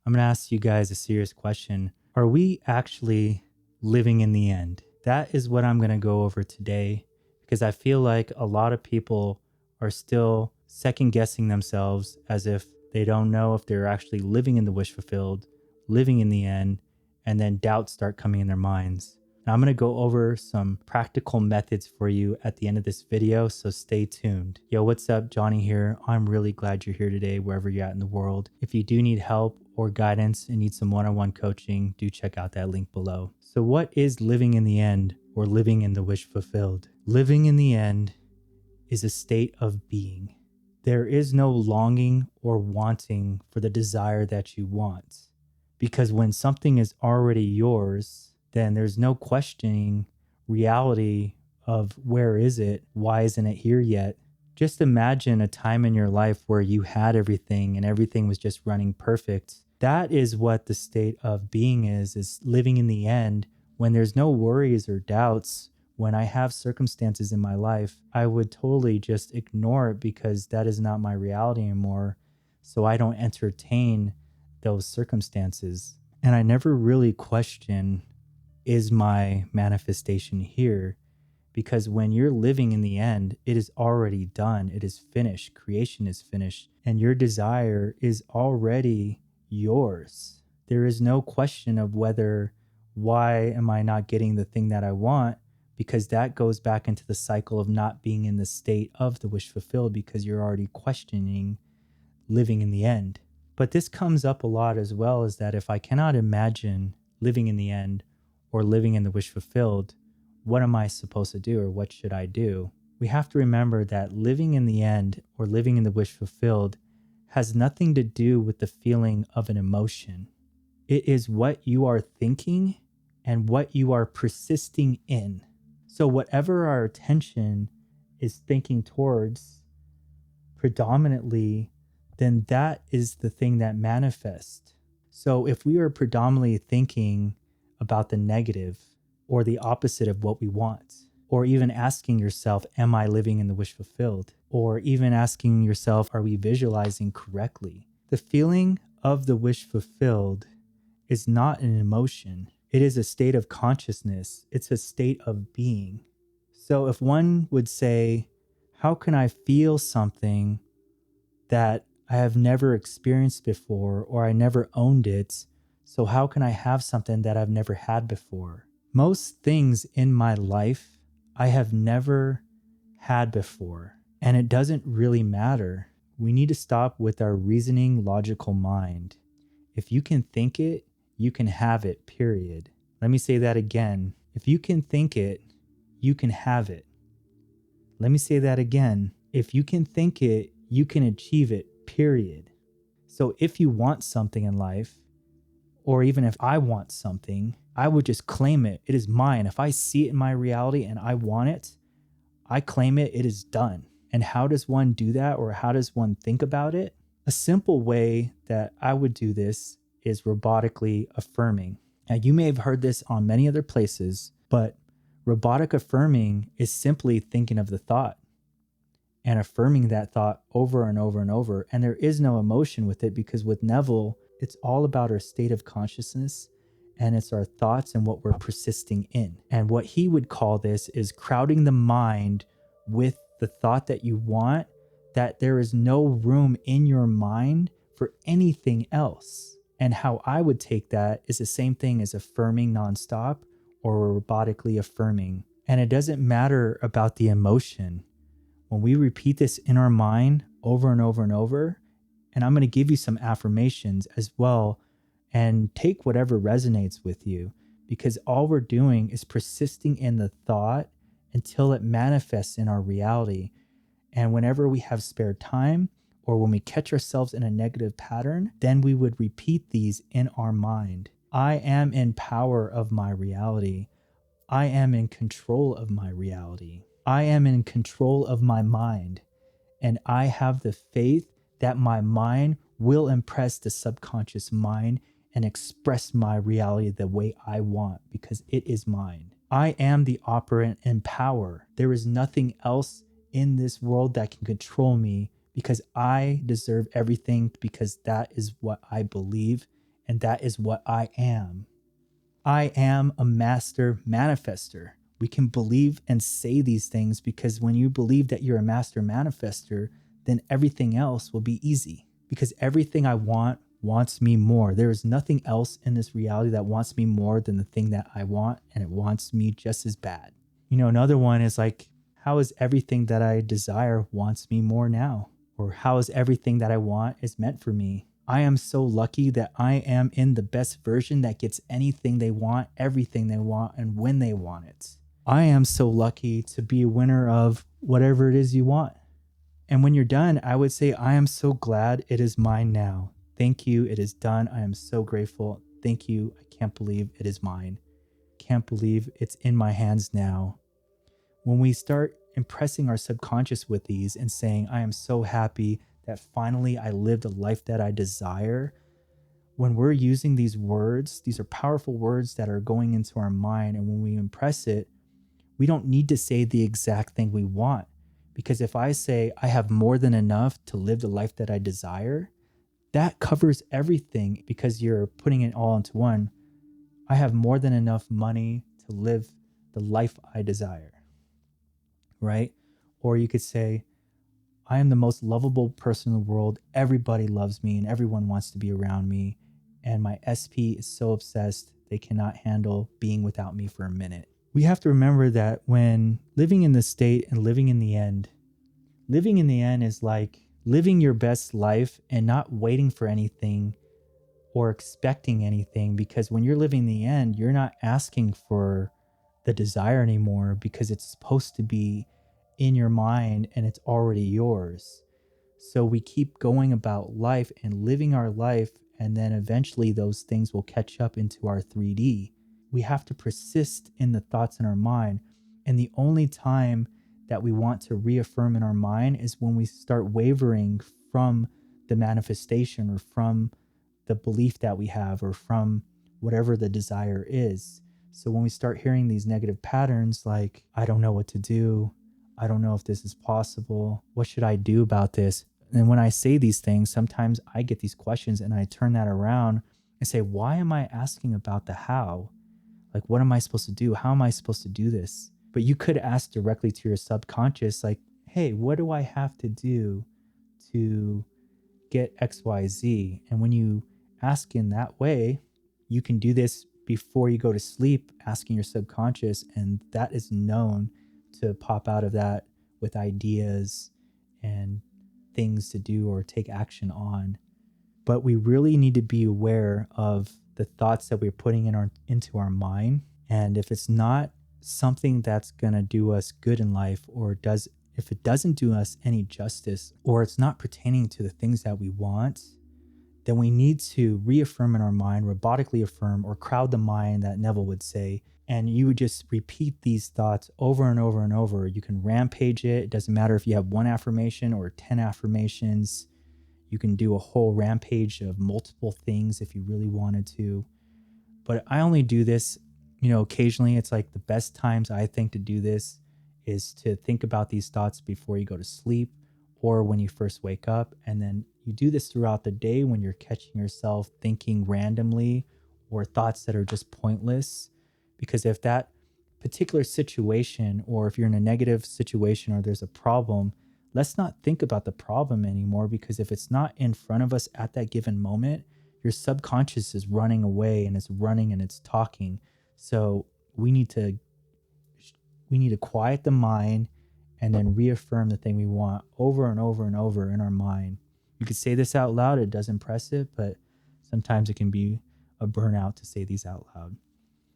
I'm going to ask you guys a serious question. Are we actually living in the end? That is what I'm going to go over today because I feel like a lot of people are still second guessing themselves as if they don't know if they're actually living in the wish fulfilled, living in the end, and then doubts start coming in their minds. And I'm going to go over some practical methods for you at the end of this video, so stay tuned. Yo, what's up? Johnny here. I'm really glad you're here today, wherever you're at in the world. If you do need help or guidance and need some one-on-one coaching, do check out that link below. So what is living in the end or living in the wish fulfilled? Living in the end is a state of being. There is no longing or wanting for the desire that you want, because when something is already yours, then there's no questioning reality of where is it? Why isn't it here yet? Just imagine a time in your life where you had everything and everything was just running perfect. That is what the state of being is living in the end when there's no worries or doubts. When I have circumstances in my life, I would totally just ignore it because that is not my reality anymore. So I don't entertain those circumstances. And I never really question, is my manifestation here? Because when you're living in the end, it is already done. It is finished. Creation is finished. And your desire is already yours. There is no question of why am I not getting the thing that I want? Because that goes back into the cycle of not being in the state of the wish fulfilled because you're already questioning living in the end. But this comes up a lot as well, is that if I cannot imagine living in the end or living in the wish fulfilled, what am I supposed to do or what should I do? We have to remember that living in the end or living in the wish fulfilled has nothing to do with the feeling of an emotion. It is what you are thinking and what you are persisting in. So whatever our attention is thinking towards predominantly, then that is the thing that manifests. So if we are predominantly thinking about the negative or the opposite of what we want, or even asking yourself, am I living in the wish fulfilled? Or even asking yourself, are we visualizing correctly? The feeling of the wish fulfilled is not an emotion. It is a state of consciousness. It's a state of being. So if one would say, how can I feel something that I have never experienced before, or I never owned it? So how can I have something that I've never had before? Most things in my life I have never had before, and it doesn't really matter. We need to stop with our reasoning, logical mind. If you can think it, you can have it, period. Let me say that again. If you can think it, you can have it. Let me say that again. If you can think it, you can achieve it, period. So if you want something in life, or even if I want something, I would just claim it. It is mine. If I see it in my reality and I want it, I claim it. It is done. And how does one do that, or how does one think about it? A simple way that I would do this is robotically affirming. Now, you may have heard this on many other places, but robotic affirming is simply thinking of the thought and affirming that thought over and over and over. And there is no emotion with it, because with Neville, it's all about our state of consciousness, and it's our thoughts and what we're persisting in. And what he would call this is crowding the mind with the thought that you want, that there is no room in your mind for anything else. And how I would take that is the same thing as affirming nonstop or robotically affirming. And it doesn't matter about the emotion. When we repeat this in our mind over and over and over, and I'm going to give you some affirmations as well, and take whatever resonates with you, because all we're doing is persisting in the thought until it manifests in our reality. And whenever we have spare time, or when we catch ourselves in a negative pattern, then we would repeat these in our mind. I am in power of my reality. I am in control of my reality. I am in control of my mind. And I have the faith that my mind will impress the subconscious mind and express my reality the way I want, because it is mine. I am the operant in power. There is nothing else in this world that can control me, because I deserve everything, because that is what I believe And that is what I am. I am a master manifester. We can believe and say these things because when you believe that you're a master manifester, then everything else will be easy because everything I want wants me more. There is nothing else in this reality that wants me more than the thing that I want, and it wants me just as bad. Another one is like, how is everything that I desire wants me more now? Or how is everything that I want is meant for me? I am so lucky that I am in the best version that gets anything they want, everything they want, and when they want it. I am so lucky to be a winner of whatever it is you want. And when you're done, I would say, I am so glad it is mine now. Thank you. It is done. I am so grateful. Thank you. I can't believe it is mine. Can't believe it's in my hands now. When we start impressing our subconscious with these and saying, I am so happy that finally I lived a life that I desire. When we're using these words, these are powerful words that are going into our mind. And when we impress it, we don't need to say the exact thing we want. Because if I say I have more than enough to live the life that I desire, that covers everything because you're putting it all into one. I have more than enough money to live the life I desire, right? Or you could say, I am the most lovable person in the world. Everybody loves me and everyone wants to be around me. And my SP is so obsessed, they cannot handle being without me for a minute. We have to remember that when living in the state and living in the end is like living your best life and not waiting for anything or expecting anything. Because when you're living the end, you're not asking for the desire anymore because it's supposed to be in your mind and it's already yours. So we keep going about life and living our life, and then eventually those things will catch up into our 3D. We have to persist in the thoughts in our mind. And the only time that we want to reaffirm in our mind is when we start wavering from the manifestation or from the belief that we have or from whatever the desire is. So when we start hearing these negative patterns like, I don't know what to do, I don't know if this is possible, what should I do about this? And when I say these things, sometimes I get these questions and I turn that around and say, why am I asking about the how? Like, what am I supposed to do? How am I supposed to do this? But you could ask directly to your subconscious, like, hey, what do I have to do to get XYZ? And when you ask in that way, you can do this before you go to sleep, asking your subconscious, and that is known to pop out of that with ideas and things to do or take action on. But we really need to be aware of the thoughts that we're putting into our mind. And if it's not something that's going to do us good in life, or if it doesn't do us any justice, or it's not pertaining to the things that we want, then we need to reaffirm in our mind, robotically affirm, or crowd the mind that Neville would say. And you would just repeat these thoughts over and over and over. You can rampage it. It doesn't matter if you have one affirmation or 10 affirmations. You can do a whole rampage of multiple things if you really wanted to. But I only do this, occasionally. It's like the best times I think to do this is to think about these thoughts before you go to sleep or when you first wake up. And then you do this throughout the day when you're catching yourself thinking randomly or thoughts that are just pointless. Because if that particular situation, or if you're in a negative situation or there's a problem, let's not think about the problem anymore, because if it's not in front of us at that given moment, your subconscious is running away and it's running and it's talking. So we need to quiet the mind and then reaffirm the thing we want over and over and over in our mind. You could say this out loud. It does impress it, but sometimes it can be a burnout to say these out loud.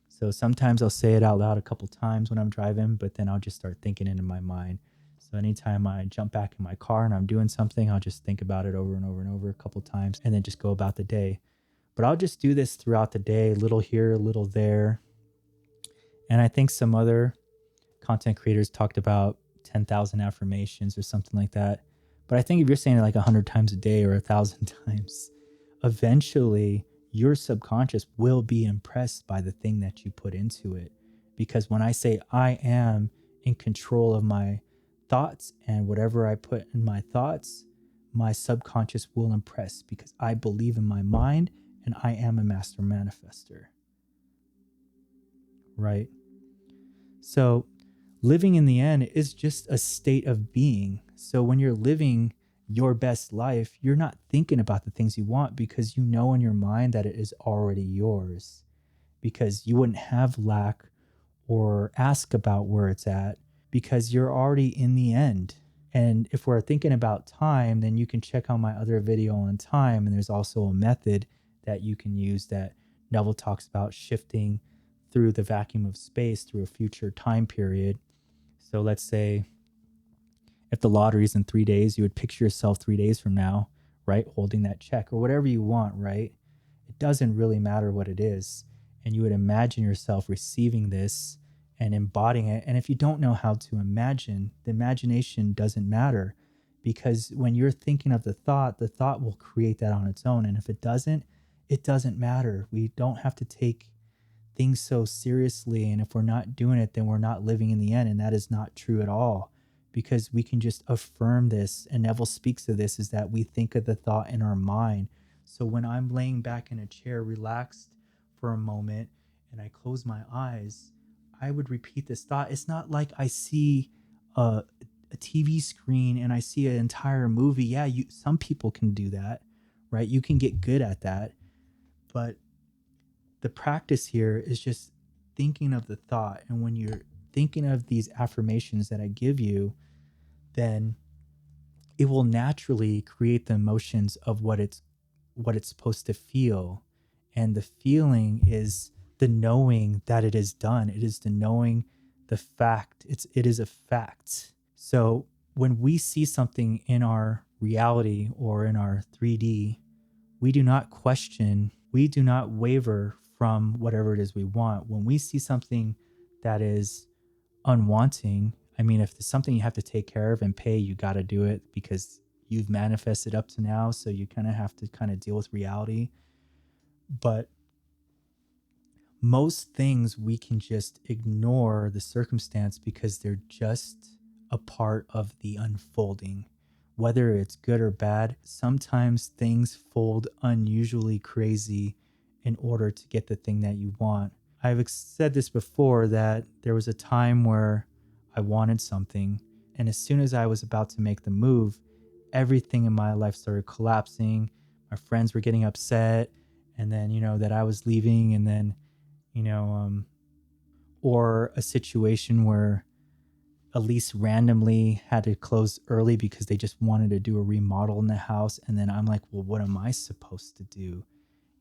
So sometimes I'll say it out loud a couple times when I'm driving, but then I'll just start thinking it in my mind. So anytime I jump back in my car and I'm doing something, I'll just think about it over and over and over a couple times and then just go about the day. But I'll just do this throughout the day, a little here, a little there. And I think some other content creators talked about 10,000 affirmations or something like that. But I think if you're saying it like 100 times a day or 1,000 times, eventually your subconscious will be impressed by the thing that you put into it. Because when I say I am in control of my thoughts and whatever I put in my thoughts, my subconscious will impress because I believe in my mind and I am a master manifester, right? So living in the end is just a state of being. So when you're living your best life, you're not thinking about the things you want because you know in your mind that it is already yours, because you wouldn't have lack or ask about where it's at because you're already in the end. And if we're thinking about time, then you can check out my other video on time. And there's also a method that you can use that Neville talks about, shifting through the vacuum of space through a future time period. So let's say if the lottery is in 3 days, you would picture yourself 3 days from now, right? Holding that check or whatever you want, right? It doesn't really matter what it is. And you would imagine yourself receiving this and embodying it. And if you don't know how to imagine, the imagination doesn't matter, because when you're thinking of the thought will create that on its own. And if it doesn't matter. We don't have to take things so seriously. And if we're not doing it, then we're not living in the end. And that is not true at all, because we can just affirm this. And Neville speaks of this, is that we think of the thought in our mind. So when I'm laying back in a chair, relaxed for a moment, and I close my eyes, I would repeat this thought. It's not like I see a TV screen and I see an entire movie. Yeah, some people can do that, right? You can get good at that. But the practice here is just thinking of the thought. And when you're thinking of these affirmations that I give you, then it will naturally create the emotions of what it's supposed to feel. And the feeling is the knowing that it is done. It is the knowing the fact. It is a fact. So when we see something in our reality or in our 3D, we do not question, we do not waver from whatever it is we want. When we see something that is unwanting, I mean, if there's something you have to take care of and pay, you got to do it because you've manifested up to now. So you kind of have to kind of deal with reality. But most things we can just ignore the circumstance because they're just a part of the unfolding. Whether it's good or bad, sometimes things fold unusually crazy in order to get the thing that you want. I've said this before, that there was a time where I wanted something, and as soon as I was about to make the move, everything in my life started collapsing. My friends were getting upset, and then, that I was leaving, and then, or a situation where a lease randomly had to close early because they just wanted to do a remodel in the house. And then I'm like, well, what am I supposed to do?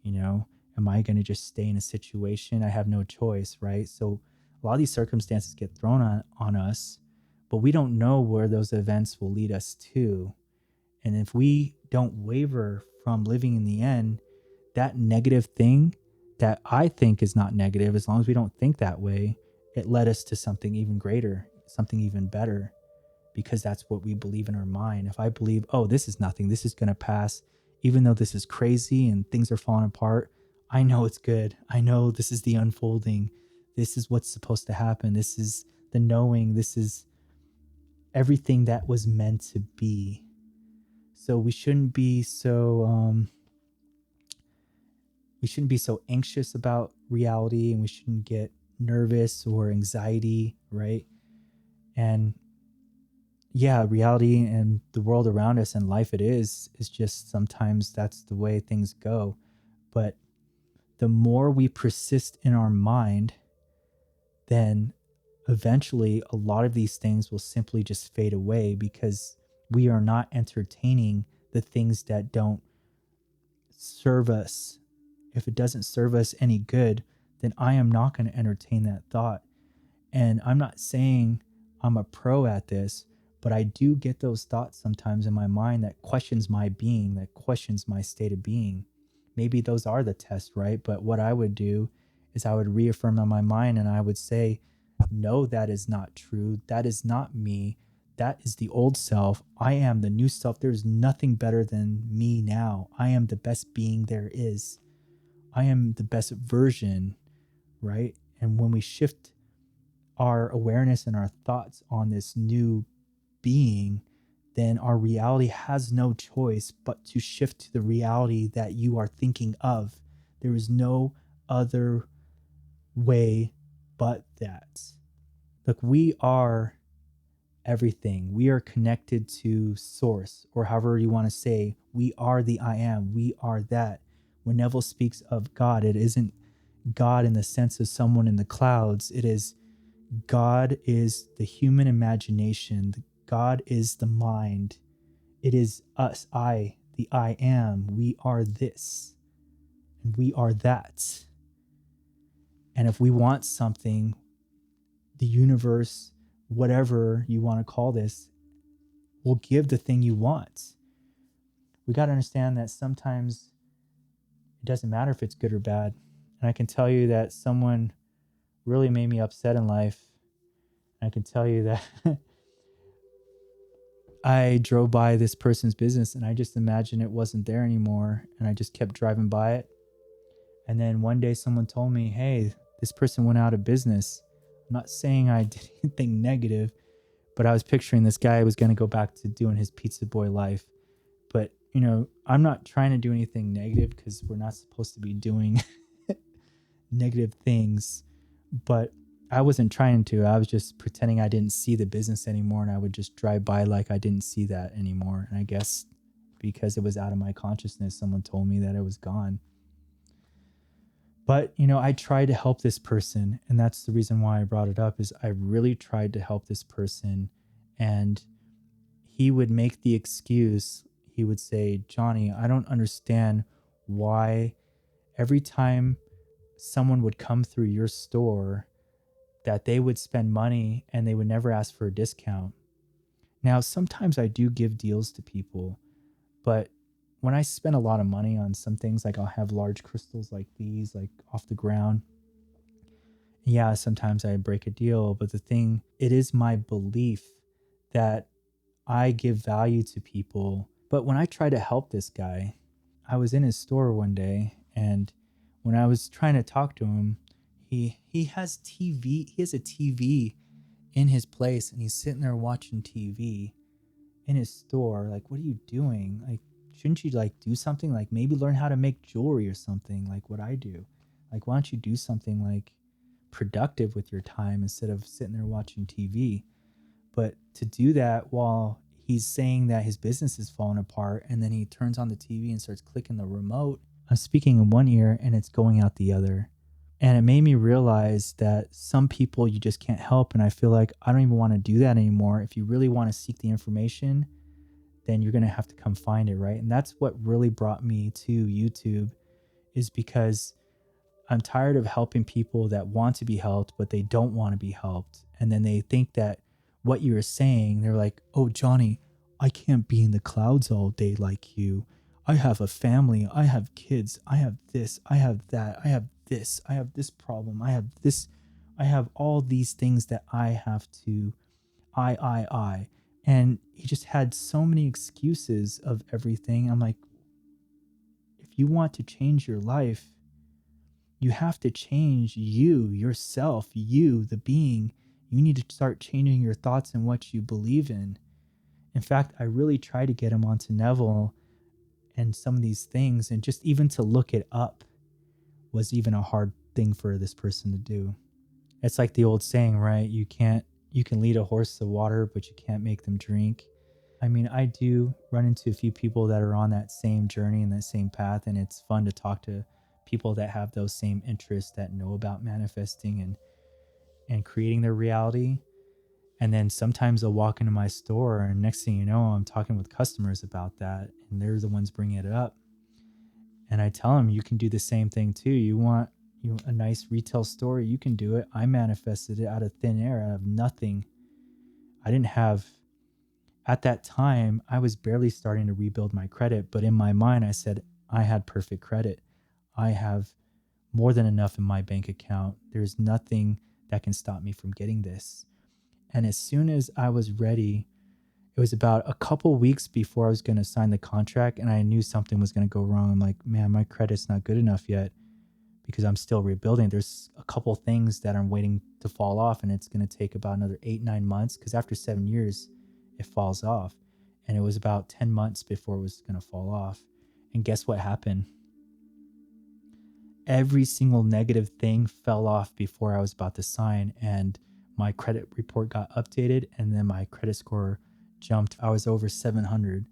Am I going to just stay in a situation? I have no choice, right? So a lot of these circumstances get thrown on us, but we don't know where those events will lead us to. And if we don't waver from living in the end, that negative thing that I think is not negative, as long as we don't think that way, it led us to something even greater, something even better, because that's what we believe in our mind. If I believe, oh, this is nothing, this is going to pass, even though this is crazy and things are falling apart, I know it's good. I know this is the unfolding. This is what's supposed to happen. This is the knowing. This is everything that was meant to be. So we shouldn't be so anxious about reality, and we shouldn't get nervous or anxiety, right? And yeah, reality and the world around us and life is just sometimes that's the way things go. But the more we persist in our mind, then eventually a lot of these things will simply just fade away, because we are not entertaining the things that don't serve us. If it doesn't serve us any good, then I am not going to entertain that thought. And I'm not saying I'm a pro at this, but I do get those thoughts sometimes in my mind that questions my being, that questions my state of being. Maybe those are the tests, right? But what I would do is I would reaffirm in my mind, and I would say, no, that is not true. That is not me. That is the old self. I am the new self. There's nothing better than me now. I am the best being there is. I am the best version, right? And when we shift our awareness and our thoughts on this new being, then our reality has no choice but to shift to the reality that you are thinking of. There is no other way but that. Look, we are everything. We are connected to source, or however you want to say, we are the I am. We are that. When Neville speaks of God, it isn't God in the sense of someone in the clouds. It is God is the human imagination. God is the mind. It is us, the I am. We are this and we are that. And if we want something, the universe, whatever you want to call this, will give the thing you want. We got to understand that sometimes it doesn't matter if it's good or bad. And I can tell you that someone really made me upset in life. I can tell you that I drove by this person's business and I just imagined it wasn't there anymore. And I just kept driving by it. And then one day someone told me, hey, this person went out of business. I'm not saying I did anything negative, but I was picturing this guy was going to go back to doing his pizza boy life. But, I'm not trying to do anything negative because we're not supposed to be doing negative things. But I wasn't trying to. I was just pretending I didn't see the business anymore, and I would just drive by like I didn't see that anymore. And I guess because it was out of my consciousness, someone told me that it was gone. But, I tried to help this person, and that's the reason why I brought it up, is I really tried to help this person. And he would make the excuse, he would say, Johnny, I don't understand why every time someone would come through your store that they would spend money and they would never ask for a discount. Now, sometimes I do give deals to people, but when I spend a lot of money on some things, like I'll have large crystals like these, like off the ground. Yeah, sometimes I break a deal, but it is my belief that I give value to people. But when I try to help this guy, I was in his store one day, and when I was trying to talk to him, he has TV. He has a TV in his place, and he's sitting there watching TV in his store. Like, what are you doing? Like, shouldn't you like do something? Like maybe learn how to make jewelry or something like what I do. Like, why don't you do something like productive with your time instead of sitting there watching TV? But to do that while he's saying that his business is falling apart, and then he turns on the TV and starts clicking the remote, I'm speaking in one ear and it's going out the other. And it made me realize that some people you just can't help. And I feel like I don't even want to do that anymore. If you really want to seek the information, then you're going to have to come find it, right? And that's what really brought me to YouTube, is because I'm tired of helping people that want to be helped, but they don't want to be helped. And then they think that what you're saying, they're like, oh, Johnny, I can't be in the clouds all day like you. I have a family. I have kids. I have this. I have that. I have this. I have this problem. I have this. I have all these things that I have to, I. And he just had so many excuses of everything. I'm like, if you want to change your life, you have to change you, yourself, you, the being. You need to start changing your thoughts and what you believe in. In fact, I really try to get him onto Neville and some of these things, and just even to look it up was even a hard thing for this person to do. It's like the old saying, right? You can lead a horse to water, but you can't make them drink. I mean, I do run into a few people that are on that same journey and that same path, and it's fun to talk to people that have those same interests, that know about manifesting and creating their reality. And then sometimes they'll walk into my store, and next thing you know, I'm talking with customers about that, and they're the ones bringing it up. And I tell them, you can do the same thing too. You want a nice retail store, you can do it. I manifested it out of thin air, out of nothing. At that time, I was barely starting to rebuild my credit, but in my mind, I said, I had perfect credit. I have more than enough in my bank account. There's nothing that can stop me from getting this. And as soon as I was ready, it was about a couple weeks before I was going to sign the contract, and I knew something was going to go wrong. I'm like, man, my credit's not good enough yet because I'm still rebuilding. There's a couple things that I'm waiting to fall off, and it's going to take about another 8-9 months, because after 7 years, it falls off. And it was about 10 months before it was going to fall off. And guess what happened? every single negative thing fell off before I was about to sign, and my credit report got updated, and then my credit score jumped. I was over 700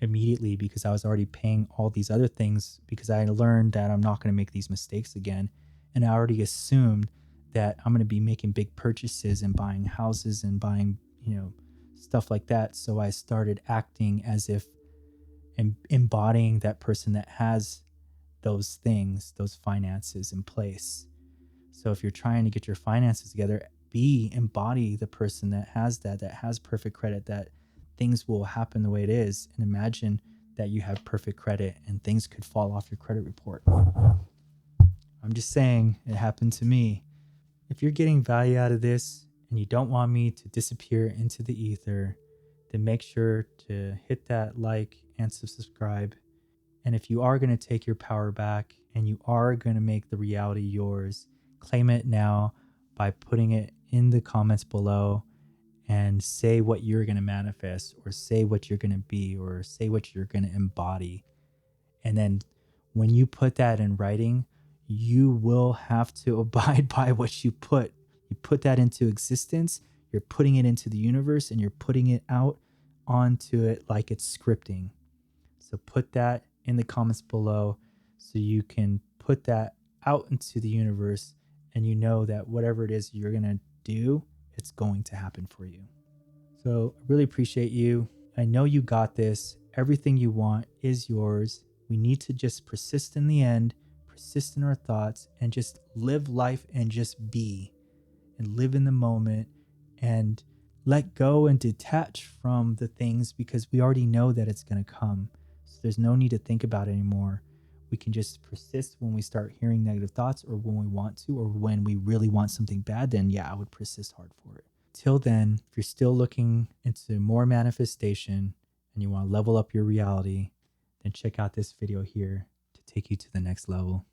immediately because I was already paying all these other things, because I learned that I'm not going to make these mistakes again. And I already assumed that I'm going to be making big purchases and buying houses and buying, stuff like that. So I started acting as if and embodying that person that has those things, those finances in place. So if you're trying to get your finances together, embody the person that has perfect credit, that things will happen the way it is. And imagine that you have perfect credit and things could fall off your credit report. I'm just saying, it happened to me. If you're getting value out of this and you don't want me to disappear into the ether, then make sure to hit that like and subscribe. And if you are going to take your power back and you are going to make the reality yours, claim it now by putting it in the comments below and say what you're going to manifest, or say what you're going to be, or say what you're going to embody. And then when you put that in writing, you will have to abide by what you put. You put that into existence, you're putting it into the universe, and you're putting it out onto it like it's scripting. So put that in the comments below so you can put that out into the universe, and you know that whatever it is you're going to do, it's going to happen for you. So I really appreciate you. I know you got this. Everything you want is yours. We need to just persist in the end, persist in our thoughts, and just live life and just be, and live in the moment, and let go and detach from the things, because we already know that it's going to come. So there's no need to think about it anymore. We can just persist when we start hearing negative thoughts, or when we want to, or when we really want something bad, then yeah, I would persist hard for it. Till then, if you're still looking into more manifestation and you want to level up your reality, then check out this video here to take you to the next level.